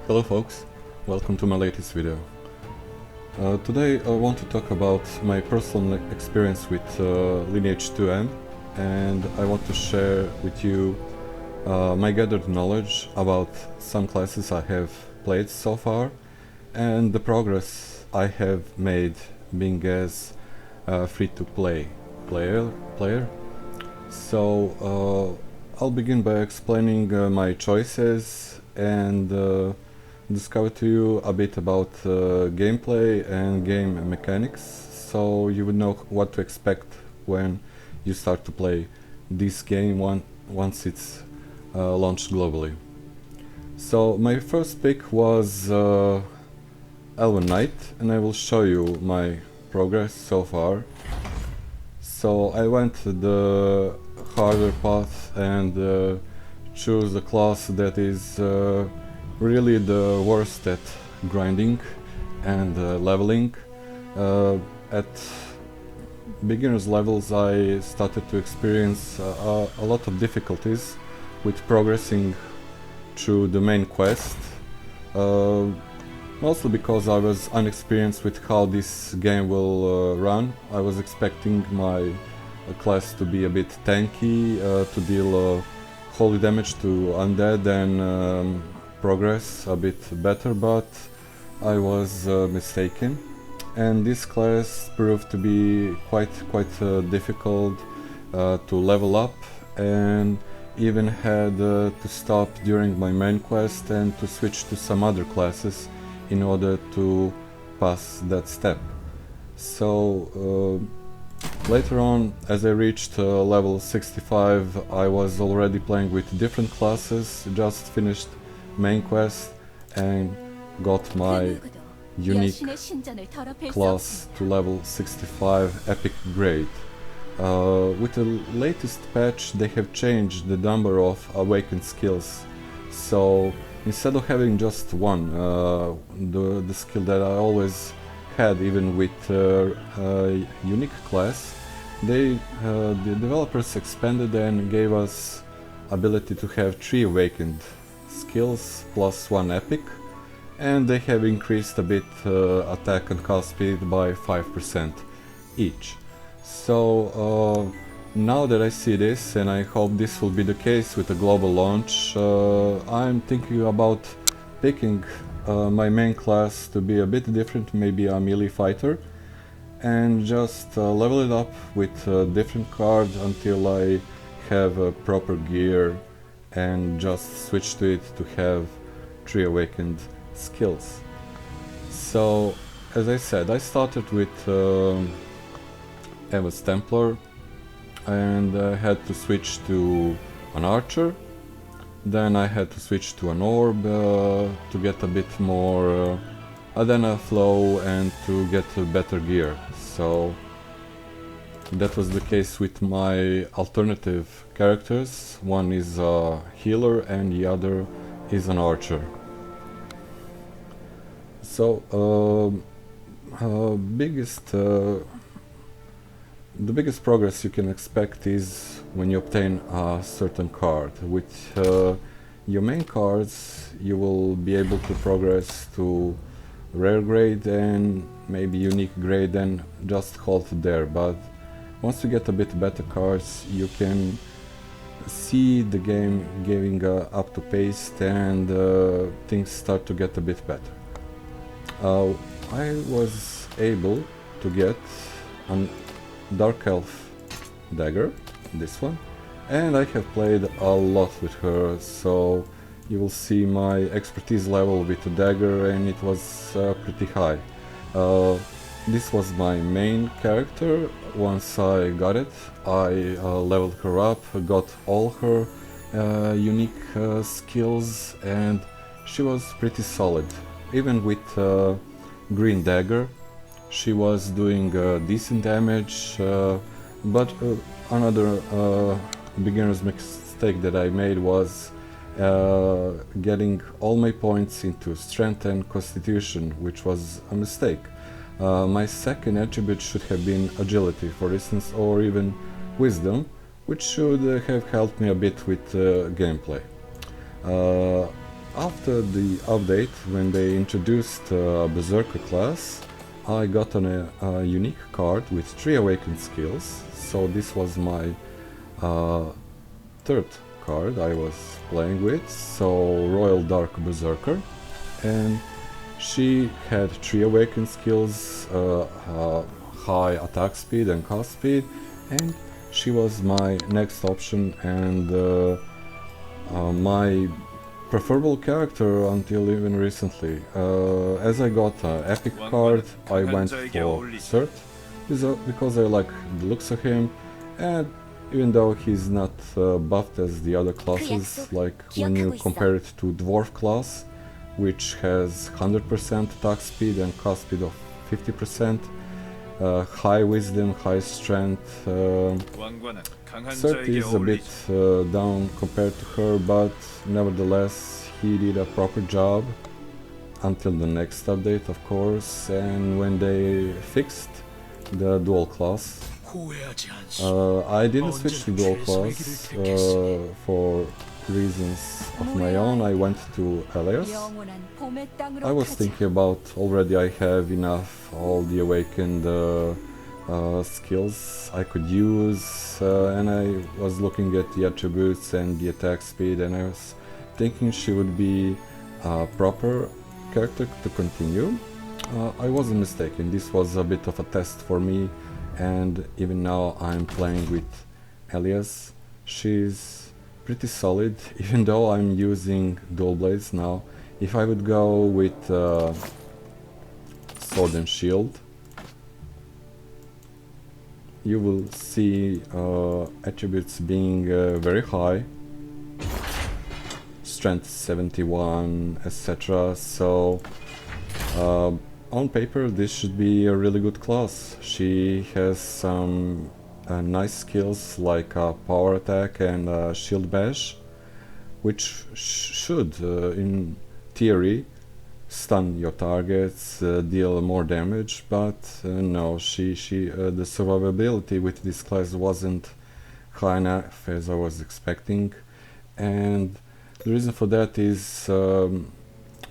Hello folks, welcome to my latest video. Today I want to talk about my personal experience with Lineage 2M, and I want to share with you my gathered knowledge about some classes I have played so far and the progress I have made being as a free-to-play player. So I'll begin by explaining my choices and discover to you a bit about gameplay and game mechanics, so you would know what to expect when you start to play this game once it's launched globally. So my first pick was Elven Knight, and I will show you my progress so far. So I went the harder path and chose a class that is really the worst at grinding and leveling. At beginner's levels I started to experience a lot of difficulties with progressing through the main quest, mostly because I was unexperienced with how this game will run. I was expecting my class to be a bit tanky, to deal holy damage to undead and progress a bit better, but I was mistaken, and this class proved to be quite difficult to level up, and even had to stop during my main quest and to switch to some other classes in order to pass that step. So later on, as I reached level 65, I was already playing with different classes, just finished main quest and got my unique class to level 65 epic grade. With the latest patch they have changed the number of awakened skills, so instead of having just one, the skill that I always had even with a unique class, the developers expanded and gave us ability to have 3 awakened skills plus 1 epic, and they have increased a bit attack and cast speed by 5% each. So now that I see this, and I hope this will be the case with the global launch, I'm thinking about picking my main class to be a bit different, maybe a melee fighter, and just level it up with different cards until I have proper gear and just switch to it to have 3 awakened skills. So as I said, I started with Eva's Templar and I had to switch to an archer. Then I had to switch to an orb to get a bit more Adena flow and to get better gear. So that was the case with my alternative characters. One is a healer and the other is an archer. So the biggest progress you can expect is when you obtain a certain card. With your main cards you will be able to progress to rare grade and maybe unique grade and just halt there, but once you get a bit better cards you can see the game getting up to pace and things start to get a bit better. I was able to get a Dark Elf dagger, this one, and I have played a lot with her, so you will see my expertise level with the dagger, and it was pretty high. This was my main character. Once I got it, I leveled her up, got all her unique skills, and she was pretty solid. Even with green dagger she was doing decent damage, but another beginner's mistake that I made was getting all my points into strength and constitution, which was a mistake. My second attribute should have been agility, for instance, or even wisdom, which should have helped me a bit with gameplay. After the update, when they introduced Berserker class, I got a unique card with 3 awakened skills, so this was my third card I was playing with, so Royal Dark Berserker, and she had 3 awakened skills, high attack speed and cast speed, and she was my next option and my preferable character until even recently. As I got an epic card, I went for Cert, because I like the looks of him, and even though he's not buffed as the other classes, like when you compare it to Dwarf class, which has 100% attack speed and cast speed of 50%, high wisdom, high strength. Cert is a bit down compared to her, but nevertheless he did a proper job until the next update, of course, and when they fixed the dual class. I didn't switch to dual class for reasons of my own. I went to Elias. I was thinking about already I have enough all the awakened skills I could use, and I was looking at the attributes and the attack speed, and I was thinking she would be a proper character to continue. I wasn't mistaken, this was a bit of a test for me, and even now I'm playing with Elias. She's pretty solid, even though I'm using dual blades now. If I would go with sword and shield, you will see attributes being very high, strength 71, etc. So on paper this should be a really good class. She has some nice skills like power attack and shield bash, which should in theory stun your targets, deal more damage, but no, the survivability with this class wasn't high enough as I was expecting, and the reason for that is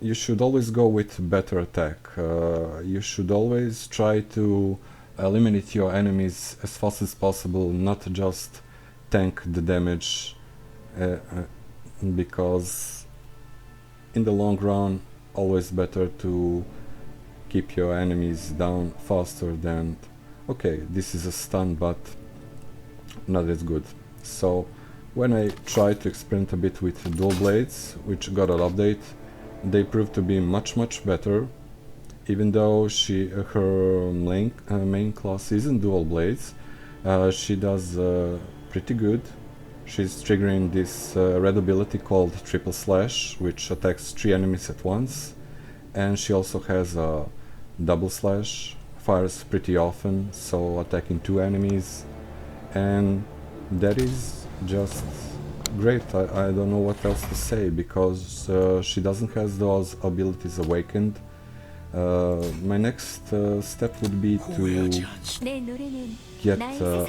you should always go with better attack. You should always try to eliminate your enemies as fast as possible, not just tank the damage, because in the long run always better to keep your enemies down faster than, okay, this is a stun but not as good. So when I tried to experiment a bit with dual blades, which got an update, they proved to be much better, even though her main class isn't dual blades. She does pretty good. She's triggering this red ability called Triple Slash, which attacks 3 enemies at once, and she also has a Double Slash, fires pretty often, so attacking 2 enemies, and that is just great. I don't know what else to say, because she doesn't have those abilities awakened. My next step would be to get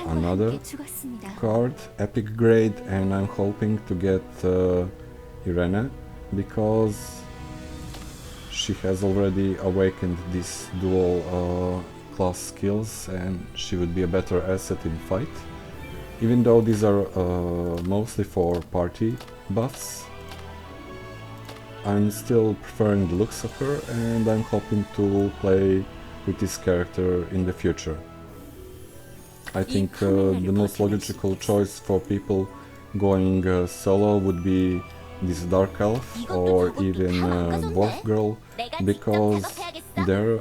another card, epic grade, and I'm hoping to get Irene, because she has already awakened these dual class skills and she would be a better asset in fight. Even though these are mostly for party buffs, I'm still preferring the looks of her, and I'm hoping to play with this character in the future. I think the most logical choice for people going solo would be this Dark Elf or even Dwarf Girl, because their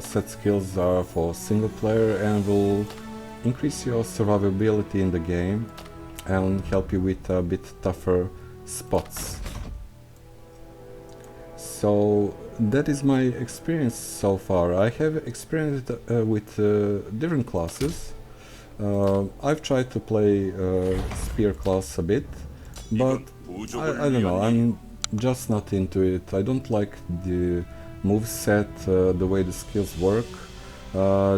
set skills are for single player and will increase your survivability in the game and help you with a bit tougher spots. So that is my experience so far. I have experienced with different classes. I've tried to play spear class a bit, but I don't know, I'm just not into it. I don't like the moveset, the way the skills work.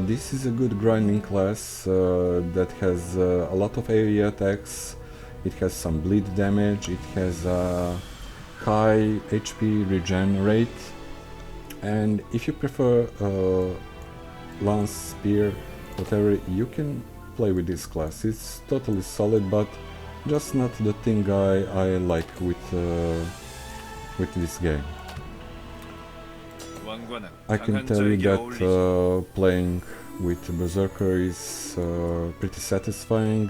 This is a good grinding class that has a lot of AoE attacks. It has some bleed damage, it has high HP regen rate, and if you prefer lance, spear, whatever, you can play with this class. It's totally solid, but just not the thing I like with this game. I can tell you that playing with Berserker is pretty satisfying.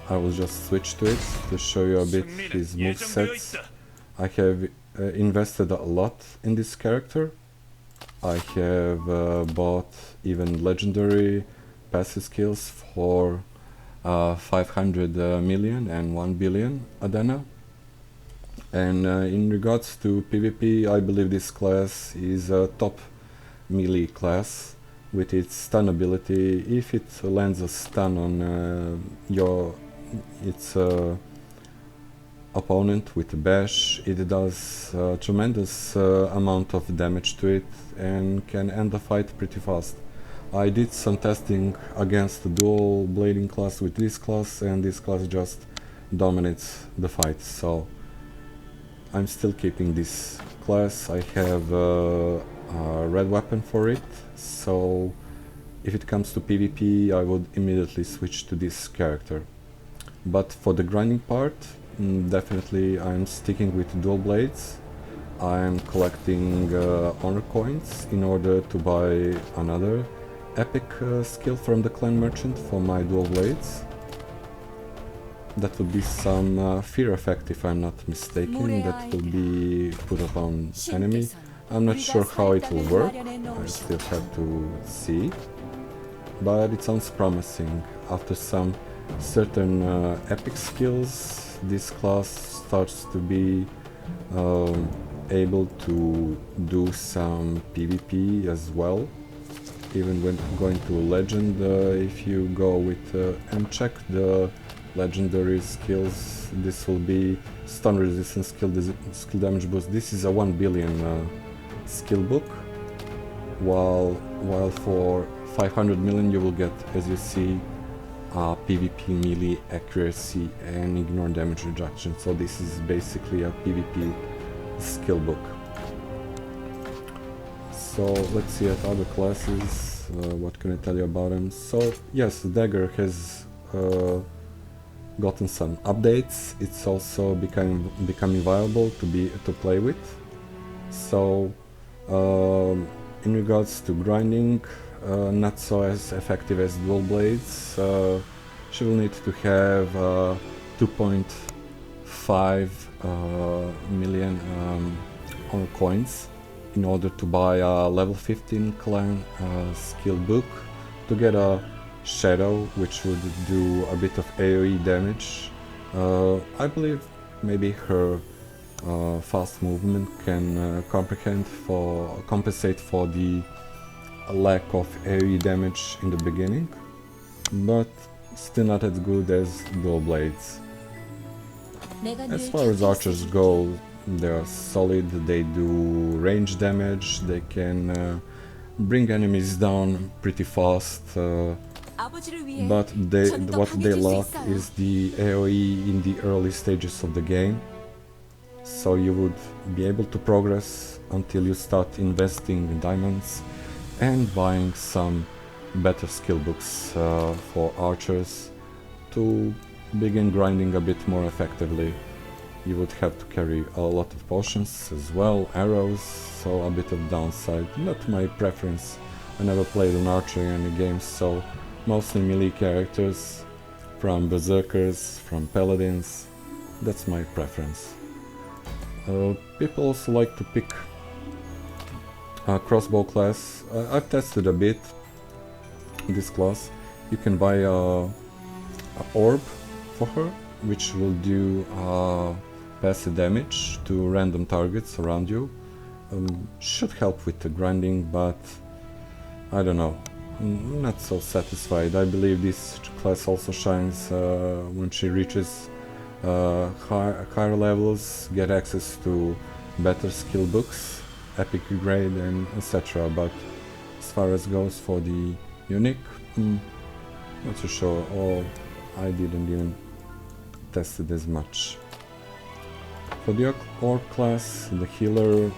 I will just switch to it to show you a bit his movesets. I have invested a lot in this character. I have bought even legendary passive skills for 500 million and 1 billion Adana. And in regards to PvP, I believe this class is a top melee class with its stun ability. If it lands a stun on its opponent with a bash, it does a tremendous amount of damage to it and can end the fight pretty fast. I did some testing against the dual blading class with this class, and this class just dominates the fight, so I'm still keeping this class. I have a red weapon for it, so if it comes to PvP I would immediately switch to this character. But for the grinding part, definitely I'm sticking with dual blades. I'm collecting honor coins in order to buy another epic skill from the clan merchant for my dual blades. That would be some fear effect, if I'm not mistaken, that will be put upon enemy. I'm not sure how it will work, I still have to see, but it sounds promising. After some certain epic skills, this class starts to be able to do some PvP as well. Even when going to legend, if you go with and check the legendary skills, this will be stun resistance, skill damage boost. This is a 1 billion skill book, while for 500 million you will get, as you see, PvP melee accuracy and ignore damage reduction. So this is basically a PvP skill book. So let's see at other classes, what can I tell you about them. So yes, Dagger has gotten some updates. It's also becoming viable to play with. So in regards to grinding, not so as effective as dual blades. She will need to have 2.5 million honor coins in order to buy a level 15 clan skill book to get a shadow, which would do a bit of AoE damage. I believe maybe her fast movement can compensate for the lack of AoE damage in the beginning, but still not as good as dual blades. As far as archers go, they are solid, they do range damage, they can bring enemies down pretty fast, but what they lack is the AoE in the early stages of the game. So you would be able to progress until you start investing in diamonds and buying some better skill books for archers to begin grinding a bit more effectively. You would have to carry a lot of potions as well, arrows, so a bit of downside. Not my preference. I never played an archer in any games, so mostly melee characters, from berserkers, from paladins. That's my preference. People also like to pick a crossbow class. I've tested a bit this class. You can buy a orb for her, which will do passive damage to random targets around you. Should help with the grinding, but I don't know, I'm not so satisfied. I believe this class also shines when she reaches higher levels, get access to better skill books, epic grade and etc. But as far as goes for the unique, not so sure, or I didn't even test it as much. For the orc class, the healer,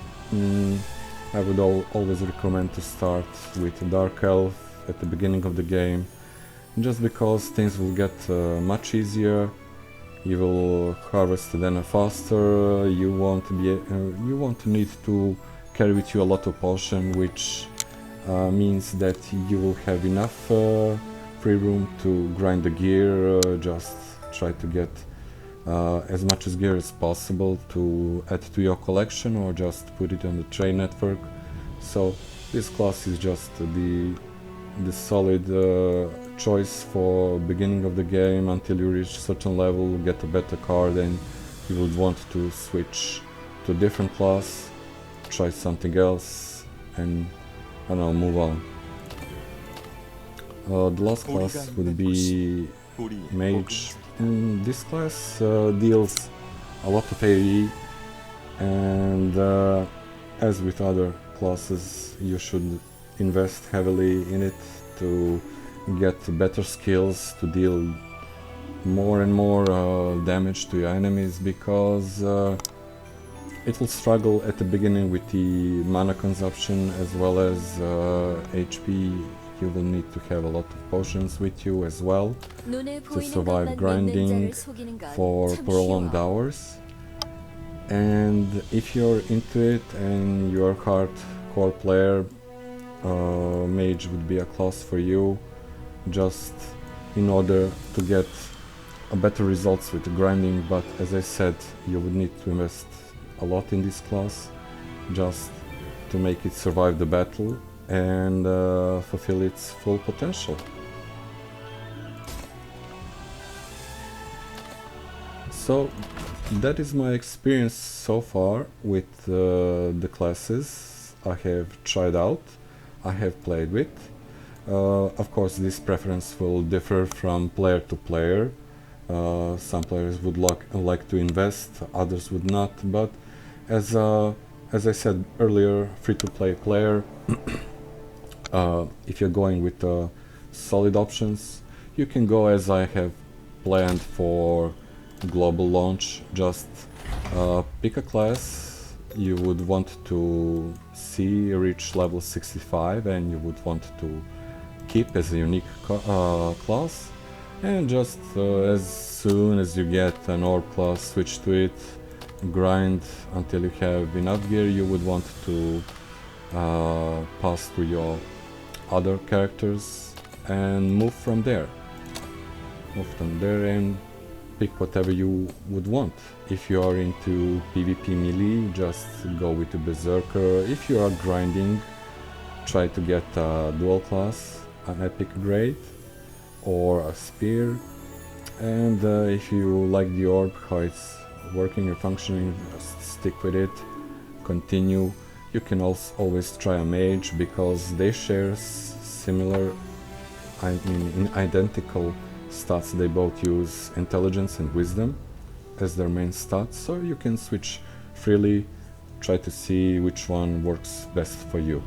I would always recommend to start with Dark Elf at the beginning of the game, just because things will get much easier. You will harvest then faster. You won't need to carry with you a lot of potion, which means that you will have enough free room to grind the gear. Just try to get as much as gear as possible to add to your collection, or just put it on the trade network. So this class is just the solid choice for beginning of the game. Until you reach certain level, get a better card, and you would want to switch to a different class, try something else, and I don't know, move on. The last class would be mage. This class deals a lot of AoE, and as with other classes, you should invest heavily in it to get better skills, to deal more and more damage to your enemies, because it will struggle at the beginning with the mana consumption as well as HP. You will need to have a lot of potions with you as well to survive grinding for prolonged hours. And if you're into it and you're a hardcore player, mage would be a class for you, just in order to get a better results with the grinding. But as I said, you would need to invest a lot in this class just to make it survive the battle and fulfill its full potential. So that is my experience so far with the classes I have tried out, I have played with. Of course, this preference will differ from player to player. Some players would like to invest, others would not, but as I said earlier, free-to-play player, if you're going with solid options, you can go as I have planned for global launch. Just pick a class you would want to see reach level 65 and you would want to keep as a unique class, and just as soon as you get an orc class, switch to it, grind until you have enough gear. You would want to pass to your other characters and move from there. And pick whatever you would want. If you are into PvP melee, just go with the Berserker. If you are grinding, try to get a dual class, an epic grade or a spear. And if you like the orb, how it's working and functioning, just stick with it, continue. You can also always try a mage, because they share similar, identical stats. They both use intelligence and wisdom as their main stats, so you can switch freely, try to see which one works best for you.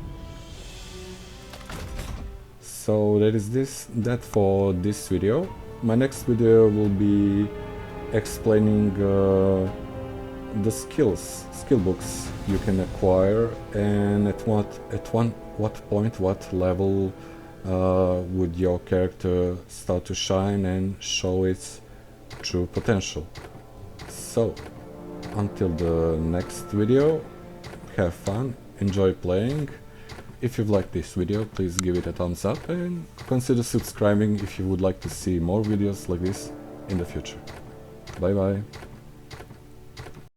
So that is that for this video. My next video will be explaining the skill books you can acquire, and at what point, what level would your character start to shine and show its true potential. So until the next video, have fun, enjoy playing. If you've liked this video, please give it a thumbs up and consider subscribing if you would like to see more videos like this in the future. Bye bye.